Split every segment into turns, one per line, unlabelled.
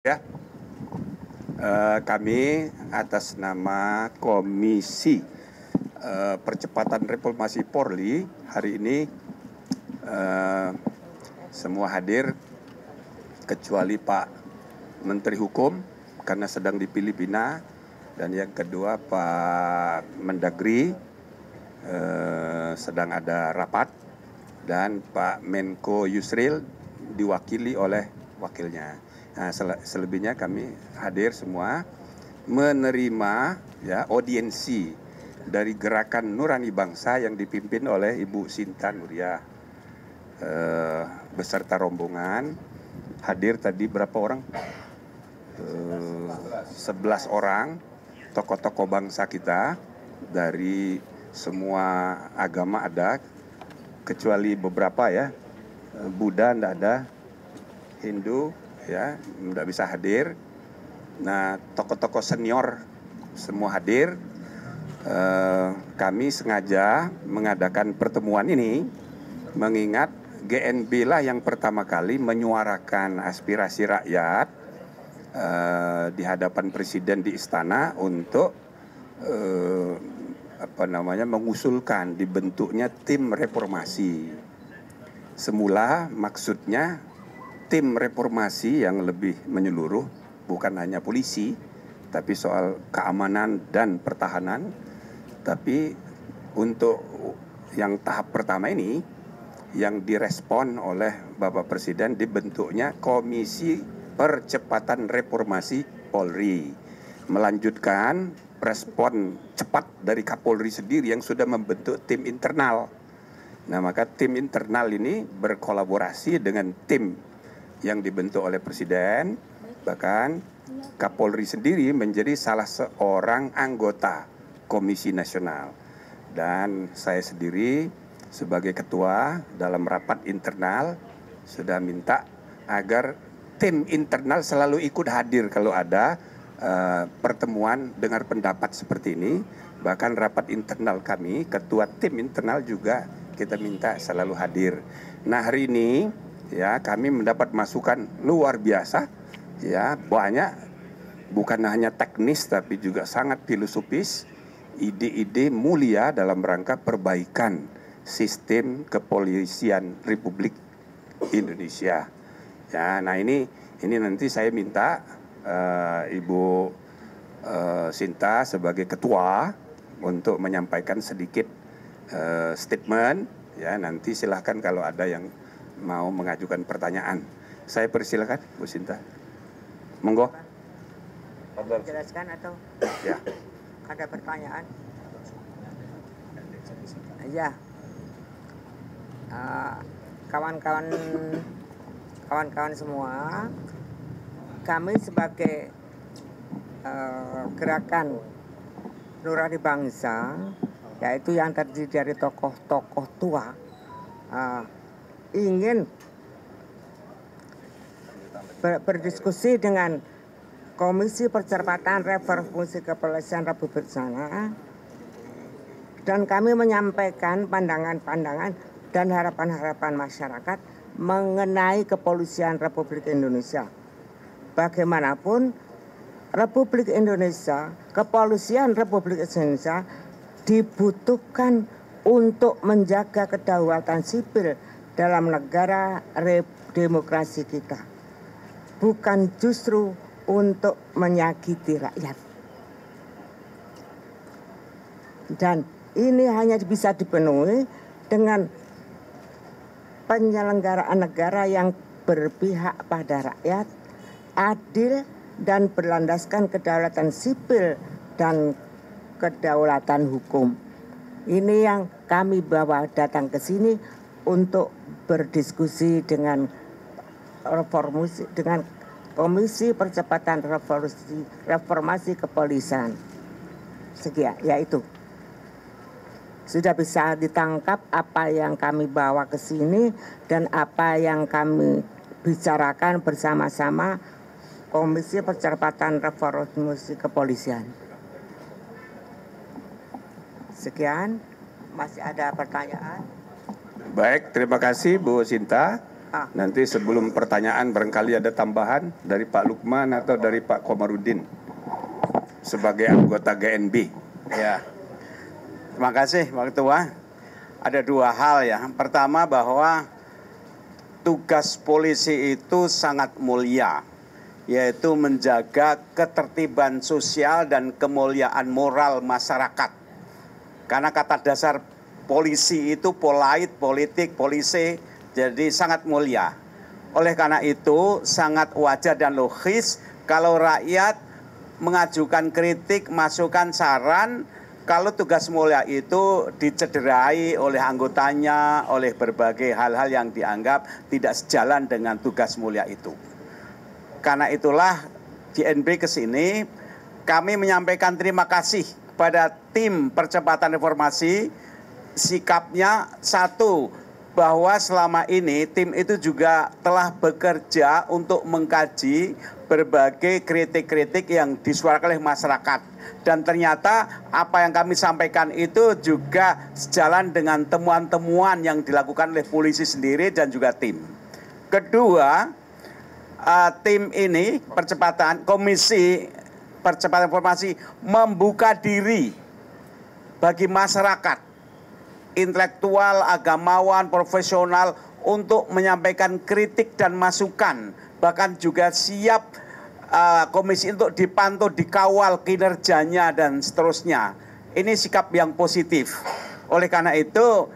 Ya, kami atas nama Komisi Percepatan Reformasi Polri hari ini semua hadir kecuali Pak Menteri Hukum karena sedang di Filipina, dan yang kedua Pak Mendagri sedang ada rapat, dan Pak Menko Yusril diwakili oleh wakilnya. Nah, selebihnya kami hadir semua menerima audiensi dari Gerakan Nurani Bangsa yang dipimpin oleh Ibu Sinta Nuria beserta rombongan. Hadir tadi berapa orang? 11 orang tokoh-tokoh bangsa kita dari semua agama ada, kecuali beberapa ya, Buddha tidak ada, Hindu ya tidak bisa hadir. Nah, tokoh-tokoh senior semua hadir. Kami sengaja mengadakan pertemuan ini mengingat GNB lah yang pertama kali menyuarakan aspirasi rakyat di hadapan Presiden di Istana untuk mengusulkan dibentuknya tim reformasi. Semula maksudnya tim reformasi yang lebih menyeluruh, bukan hanya polisi, tapi soal keamanan dan pertahanan. Tapi untuk yang tahap pertama ini, yang direspon oleh Bapak Presiden, dibentuknya Komisi Percepatan Reformasi Polri, melanjutkan respon cepat dari Kapolri sendiri yang sudah membentuk tim internal. Nah, maka tim internal ini berkolaborasi dengan tim yang dibentuk oleh Presiden. Bahkan Kapolri sendiri menjadi salah seorang anggota Komisi Nasional. Dan saya sendiri sebagai ketua dalam rapat internal sudah minta agar tim internal selalu ikut hadir kalau ada pertemuan dengar pendapat seperti ini. Bahkan rapat internal kami, ketua tim internal juga kita minta selalu hadir. Nah, hari ini ya kami mendapat masukan luar biasa, ya banyak, bukan hanya teknis tapi juga sangat filosofis, ide-ide mulia dalam rangka perbaikan sistem kepolisian Republik Indonesia. Ya, nah ini nanti saya minta Ibu Sinta sebagai ketua untuk menyampaikan sedikit statement. Ya, nanti silahkan kalau ada yang mau mengajukan pertanyaan. Saya persilakan, Bu Sinta. Monggo.
Jelaskan atau
ya,
ada pertanyaan? Ya, kawan-kawan semua, kami sebagai gerakan Nurani Bangsa, yaitu yang terdiri dari tokoh-tokoh tua, ingin berdiskusi dengan Komisi Percepatan Reformasi Kepolisian Republik Indonesia, dan kami menyampaikan pandangan-pandangan dan harapan-harapan masyarakat mengenai kepolisian Republik Indonesia. Bagaimanapun Republik Indonesia, kepolisian Republik Indonesia dibutuhkan untuk menjaga kedaulatan sipil dalam negara demokrasi kita, bukan justru untuk menyakiti rakyat. Dan ini hanya bisa dipenuhi dengan penyelenggaraan negara yang berpihak pada rakyat, adil dan berlandaskan kedaulatan sipil dan kedaulatan hukum. Ini yang kami bawa datang ke sini untuk berdiskusi dengan Komisi Percepatan Reformasi Kepolisian. Sekian, yaitu sudah bisa ditangkap apa yang kami bawa ke sini dan apa yang kami bicarakan bersama-sama Komisi Percepatan Reformasi Kepolisian. Sekian, masih ada pertanyaan?
Baik, terima kasih Bu Sinta. Nanti sebelum pertanyaan barangkali ada tambahan dari Pak Lukman atau dari Pak Komarudin sebagai anggota GNB.
Ya, terima kasih Pak Ketua. Ada dua hal ya. Pertama bahwa tugas polisi itu sangat mulia, yaitu menjaga ketertiban sosial dan kemuliaan moral masyarakat. Karena kata dasar polisi itu polite, politik, polisi, jadi sangat mulia. Oleh karena itu sangat wajar dan logis kalau rakyat mengajukan kritik, masukan, saran, kalau tugas mulia itu dicederai oleh anggotanya, oleh berbagai hal-hal yang dianggap tidak sejalan dengan tugas mulia itu. Karena itulah GNB ke sini, kami menyampaikan terima kasih kepada tim percepatan reformasi. Sikapnya satu, bahwa selama ini tim itu juga telah bekerja untuk mengkaji berbagai kritik-kritik yang disuarakan oleh masyarakat. Dan ternyata apa yang kami sampaikan itu juga sejalan dengan temuan-temuan yang dilakukan oleh polisi sendiri dan juga tim. Kedua, tim ini Komisi Percepatan Informasi membuka diri bagi masyarakat, intelektual, agamawan, profesional untuk menyampaikan kritik dan masukan. Bahkan juga siap komisi untuk dipantau, dikawal kinerjanya dan seterusnya. Ini sikap yang positif. Oleh karena itu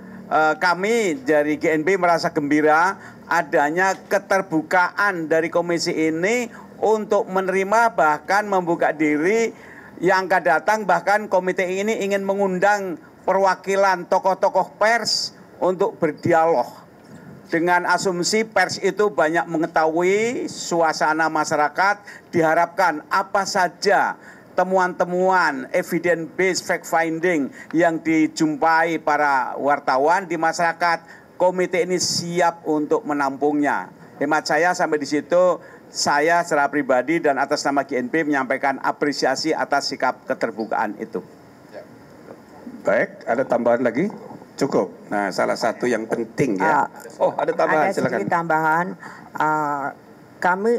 kami dari GNB merasa gembira adanya keterbukaan dari komisi ini untuk menerima bahkan membuka diri yang akan datang. Bahkan komite ini ingin mengundang perwakilan tokoh-tokoh pers untuk berdialog. Dengan asumsi pers itu banyak mengetahui suasana masyarakat, diharapkan apa saja temuan-temuan evidence based fact finding yang dijumpai para wartawan di masyarakat, komite ini siap untuk menampungnya. Hemat saya sampai di situ, saya secara pribadi dan atas nama GNB menyampaikan apresiasi atas sikap keterbukaan itu.
Baik, ada tambahan lagi? Cukup. Nah, salah satu yang penting ya. Oh, ada tambahan,
ada
silakan.
Sedikit tambahan. Kami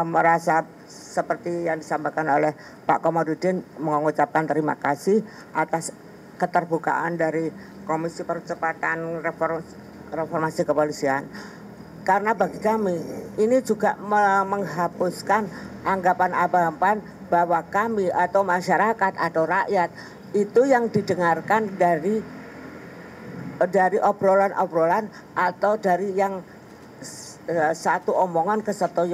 merasa seperti yang disampaikan oleh Pak Komarudin, mengucapkan terima kasih atas keterbukaan dari Komisi Percepatan Reformasi Kepolisian. Karena bagi kami ini juga menghapuskan anggapan-anggapan bahwa kami atau masyarakat atau rakyat itu yang didengarkan dari obrolan-obrolan atau dari yang satu omongan ke satu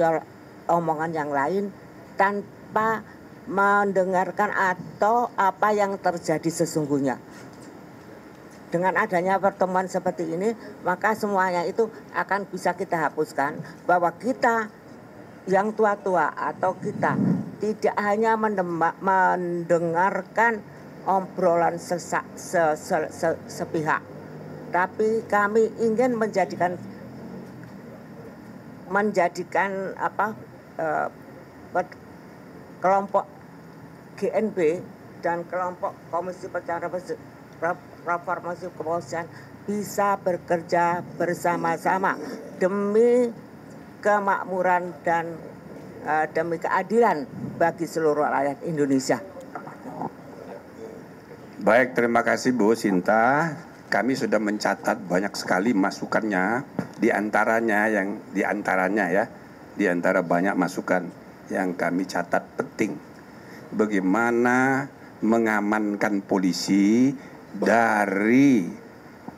omongan yang lain tanpa mendengarkan atau apa yang terjadi sesungguhnya. Dengan adanya pertemuan seperti ini, maka semuanya itu akan bisa kita hapuskan, bahwa kita yang tua-tua atau kita tidak hanya mendengarkan obrolan sepihak, tapi kami ingin menjadikan kelompok GNB dan kelompok Komisi Percepatan Reformasi Kepolisian bisa bekerja bersama-sama demi kemakmuran dan demi keadilan bagi seluruh rakyat Indonesia.
Baik, terima kasih Bu Sinta. Kami sudah mencatat banyak sekali masukannya, di antaranya banyak masukan yang kami catat penting. Bagaimana mengamankan polisi dari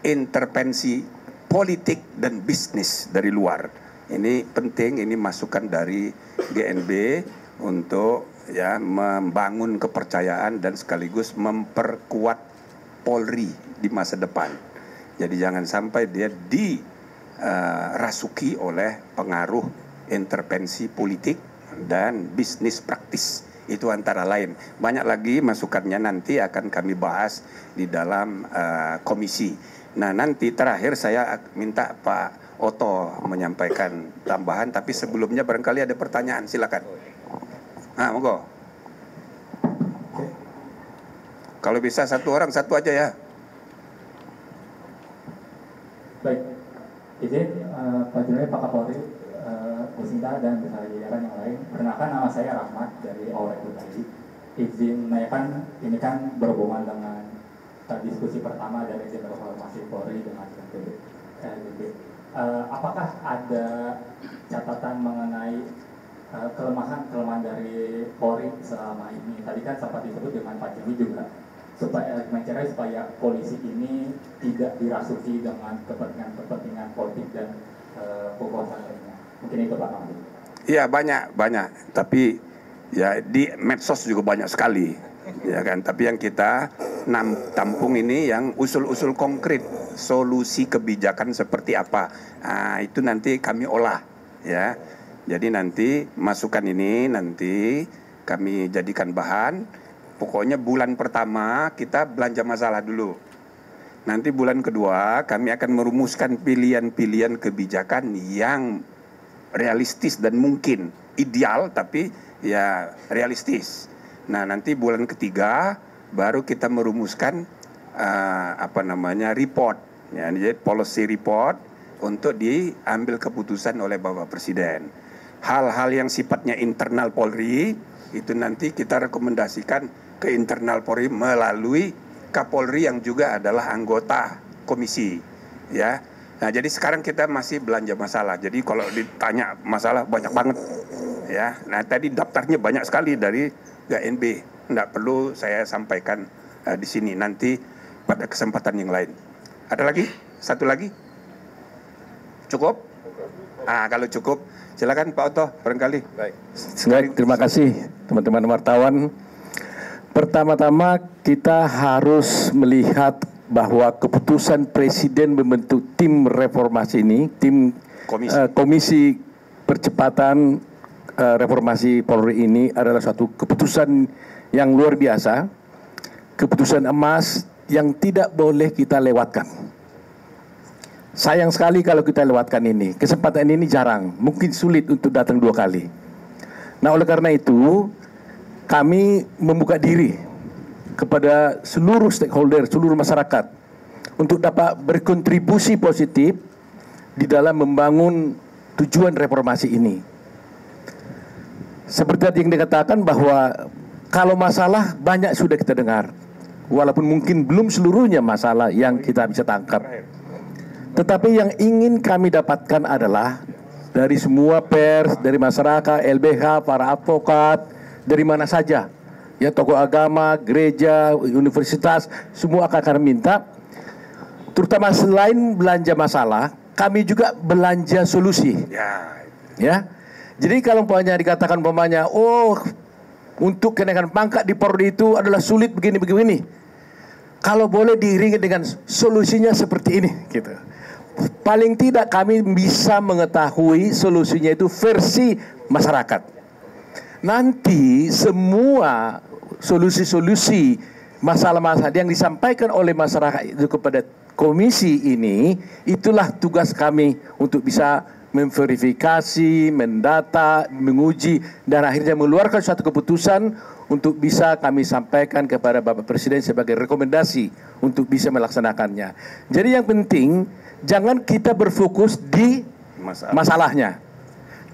intervensi politik dan bisnis dari luar. Ini penting, ini masukan dari GNB untuk ya membangun kepercayaan dan sekaligus memperkuat Polri di masa depan. Jadi jangan sampai dia dirasuki oleh pengaruh intervensi politik dan bisnis praktis. Itu antara lain. Banyak lagi masukannya nanti akan kami bahas di dalam komisi. Nah, nanti terakhir saya minta Pak Oto menyampaikan tambahan, tapi sebelumnya barangkali ada pertanyaan, silakan. Monggo. Kalau bisa satu orang satu aja ya.
Baik, izin Pak Jumli, Pak Kapolri, Bu Sinta dan beserta jajaran yang lain. Perkenalkan, nama saya Rahmat dari Aurek tadi. Izin menanyakan, ini kan berhubungan dengan diskusi pertama dari Tim Reformasi Polri dengan BNPB. Apakah ada catatan mengenai kelemahan dari Polri selama ini? Tadi kan sempat disebut dengan Pak Jimli juga, supaya mencari supaya polisi ini tidak dirasuki dengan kepentingan politik dan kekuasaan lainnya. Mungkin itu Pak Kapolri.
Iya, banyak, tapi ya di medsos juga banyak sekali, ya kan. Tapi yang kita tampung ini yang usul-usul konkret, solusi kebijakan seperti apa. Nah, itu nanti kami olah, ya. Jadi nanti masukan ini nanti kami jadikan bahan. Pokoknya bulan pertama kita belanja masalah dulu. Nanti bulan kedua kami akan merumuskan pilihan-pilihan kebijakan yang realistis dan mungkin ideal tapi ya realistis. Nah, nanti bulan ketiga baru kita merumuskan report, ya, jadi policy report untuk diambil keputusan oleh Bapak Presiden. Hal-hal yang sifatnya internal Polri itu nanti kita rekomendasikan ke internal Polri melalui Kapolri yang juga adalah anggota komisi, ya. Nah, jadi sekarang kita masih belanja masalah. Jadi kalau ditanya masalah banyak banget, ya. Nah, tadi daftarnya banyak sekali dari GNB. Nggak perlu saya sampaikan di sini. Nanti pada kesempatan yang lain. Ada lagi? Satu lagi? Cukup? Kalau cukup, silakan Pak Oto, barangkali.
Baik, terima kasih teman-teman wartawan. Pertama-tama kita harus melihat bahwa keputusan Presiden membentuk tim reformasi ini, tim komisi percepatan reformasi Polri ini adalah suatu keputusan yang luar biasa, keputusan emas yang tidak boleh kita lewatkan. Sayang sekali kalau kita lewatkan ini, kesempatan ini jarang, mungkin sulit untuk datang 2 kali. Nah, oleh karena itu kami membuka diri kepada seluruh stakeholder, seluruh masyarakat untuk dapat berkontribusi positif di dalam membangun tujuan reformasi ini. Seperti yang dikatakan bahwa kalau masalah banyak sudah kita dengar, walaupun mungkin belum seluruhnya masalah yang kita bisa tangkap. Tetapi yang ingin kami dapatkan adalah dari semua pers, dari masyarakat, LBH, para advokat, dari mana saja, ya, tokoh agama, gereja, universitas, semua akan minta, terutama selain belanja masalah, kami juga belanja solusi. Ya, jadi kalau umpamanya dikatakan umpamanya, untuk kenaikan pangkat di Polri itu adalah sulit begini. Kalau boleh diiringi dengan solusinya seperti ini, gitu. Paling tidak kami bisa mengetahui solusinya itu versi masyarakat. Nanti semua solusi-solusi masalah-masalah yang disampaikan oleh masyarakat itu kepada komisi ini, itulah tugas kami untuk bisa memverifikasi, mendata, menguji, dan akhirnya mengeluarkan suatu keputusan untuk bisa kami sampaikan kepada Bapak Presiden sebagai rekomendasi untuk bisa melaksanakannya. Jadi yang penting, jangan kita berfokus di masalahnya,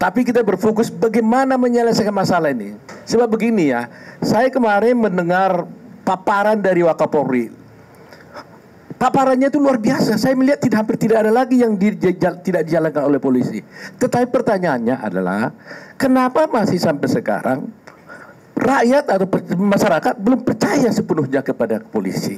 tapi kita berfokus bagaimana menyelesaikan masalah ini. Sebab begini ya, saya kemarin mendengar paparan dari Wakapolri. Paparannya itu luar biasa. Saya melihat hampir tidak ada lagi yang tidak dijalankan oleh polisi. Tetapi pertanyaannya adalah, kenapa masih sampai sekarang rakyat atau masyarakat belum percaya sepenuhnya kepada polisi?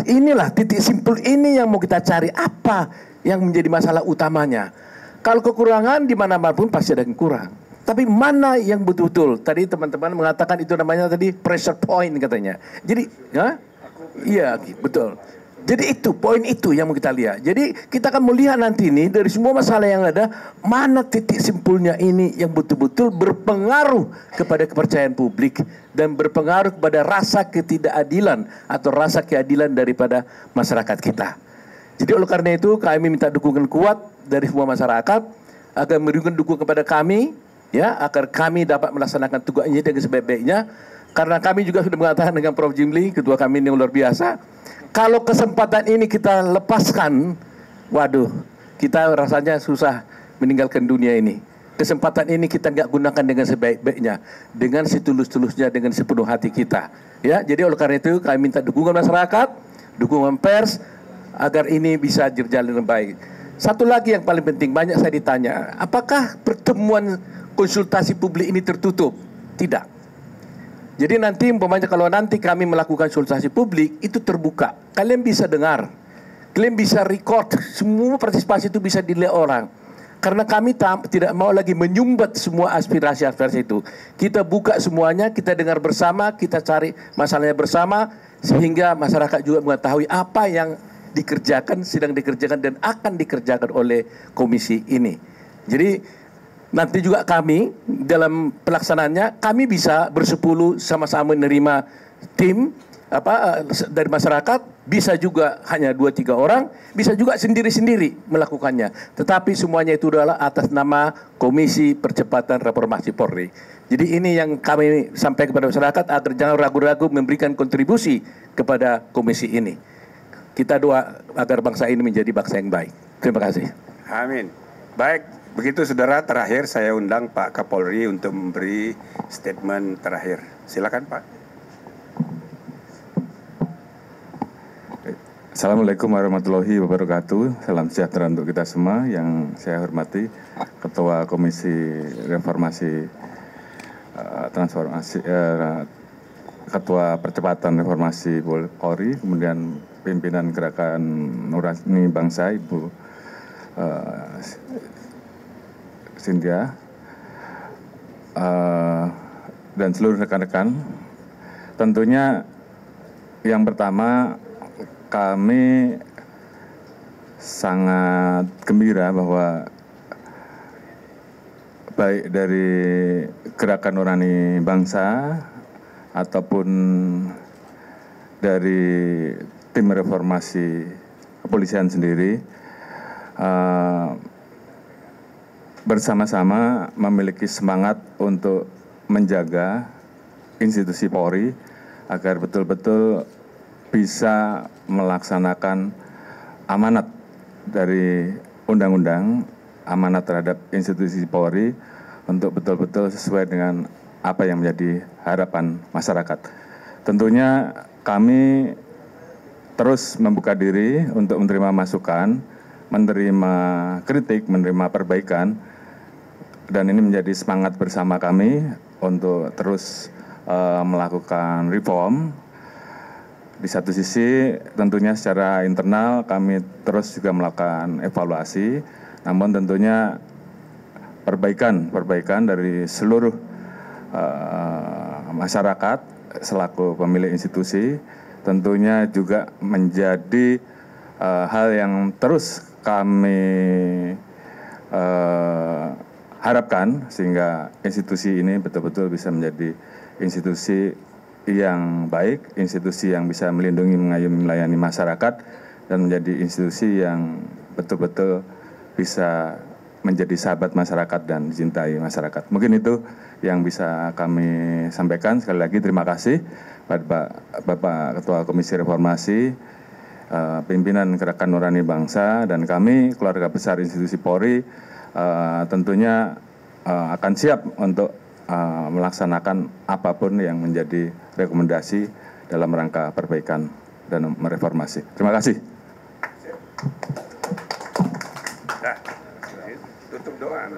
Inilah titik simpul ini yang mau kita cari, apa yang menjadi masalah utamanya. Kalau kekurangan di mana-mana pun pasti ada yang kurang. Tapi mana yang betul-betul? Tadi teman-teman mengatakan itu namanya tadi pressure point katanya. Jadi, iya betul. Jadi itu poin itu yang mau kita lihat. Jadi kita akan melihat nanti ini dari semua masalah yang ada, mana titik simpulnya ini yang betul-betul berpengaruh kepada kepercayaan publik dan berpengaruh kepada rasa ketidakadilan atau rasa keadilan daripada masyarakat kita. Jadi oleh karena itu kami minta dukungan kuat dari semua masyarakat agar memberikan dukungan kepada kami, ya, agar kami dapat melaksanakan tugasnya dengan sebaik-baiknya. Karena kami juga sudah mengatakan dengan Prof. Jimli, ketua kami yang luar biasa, kalau kesempatan ini kita lepaskan, waduh, kita rasanya susah meninggalkan dunia ini. Kesempatan ini kita nggak gunakan dengan sebaik-baiknya, dengan setulus-tulusnya, dengan sepenuh hati kita. Ya, jadi oleh karena itu kami minta dukungan masyarakat, dukungan pers, agar ini bisa berjalan dengan baik. Satu lagi yang paling penting, banyak saya ditanya, apakah pertemuan konsultasi publik ini tertutup? Tidak. Jadi nanti umpamanya kalau nanti kami melakukan konsultasi publik itu terbuka, kalian bisa dengar, kalian bisa record, semua partisipasi itu bisa dilihat orang. Karena kami tidak mau lagi menyumbat semua aspirasi-aspirasi itu. Kita buka semuanya, kita dengar bersama, kita cari masalahnya bersama, sehingga masyarakat juga mengetahui apa yang dikerjakan, sedang dikerjakan, dan akan dikerjakan oleh komisi ini. Jadi nanti juga kami dalam pelaksanaannya, kami bisa bersepuluh sama-sama menerima tim dari masyarakat, bisa juga hanya 2-3 orang, bisa juga sendiri-sendiri melakukannya. Tetapi semuanya itu adalah atas nama Komisi Percepatan Reformasi Polri. Jadi ini yang kami sampaikan kepada masyarakat agar jangan ragu-ragu memberikan kontribusi kepada komisi ini. Kita doa agar bangsa ini menjadi bangsa yang baik. Terima kasih.
Amin. Baik, begitu saudara, terakhir saya undang Pak Kapolri untuk memberi statement terakhir. Silakan Pak.
Assalamualaikum warahmatullahi wabarakatuh. Salam sejahtera untuk kita semua. Yang saya hormati Ketua Komisi Reformasi Ketua Percepatan Reformasi Polri, kemudian pimpinan Gerakan Nurani Bangsa Ibu Cynthia, dan seluruh rekan-rekan. Tentunya yang pertama, kami sangat gembira bahwa baik dari Gerakan Nurani Bangsa ataupun dari tim reformasi kepolisian sendiri bersama-sama memiliki semangat untuk menjaga institusi Polri agar betul-betul bisa melaksanakan amanat dari undang-undang, amanat terhadap institusi Polri untuk betul-betul sesuai dengan apa yang menjadi harapan masyarakat. Tentunya kami terus membuka diri untuk menerima masukan, menerima kritik, menerima perbaikan, dan ini menjadi semangat bersama kami untuk terus melakukan reform. Di satu sisi tentunya secara internal kami terus juga melakukan evaluasi, namun tentunya perbaikan dari seluruh masyarakat selaku pemilik institusi tentunya juga menjadi hal yang terus kami harapkan sehingga institusi ini betul-betul bisa menjadi institusi yang baik, institusi yang bisa melindungi, mengayomi, melayani masyarakat, dan menjadi institusi yang betul-betul bisa menjadi sahabat masyarakat dan dicintai masyarakat. Mungkin itu yang bisa kami sampaikan. Sekali lagi terima kasih pada Bapak Ketua Komisi Reformasi, pimpinan Gerakan Nurani Bangsa, dan kami keluarga besar institusi Polri tentunya akan siap untuk melaksanakan apapun yang menjadi rekomendasi dalam rangka perbaikan dan mereformasi. Terima kasih.
Nah, tutup doa.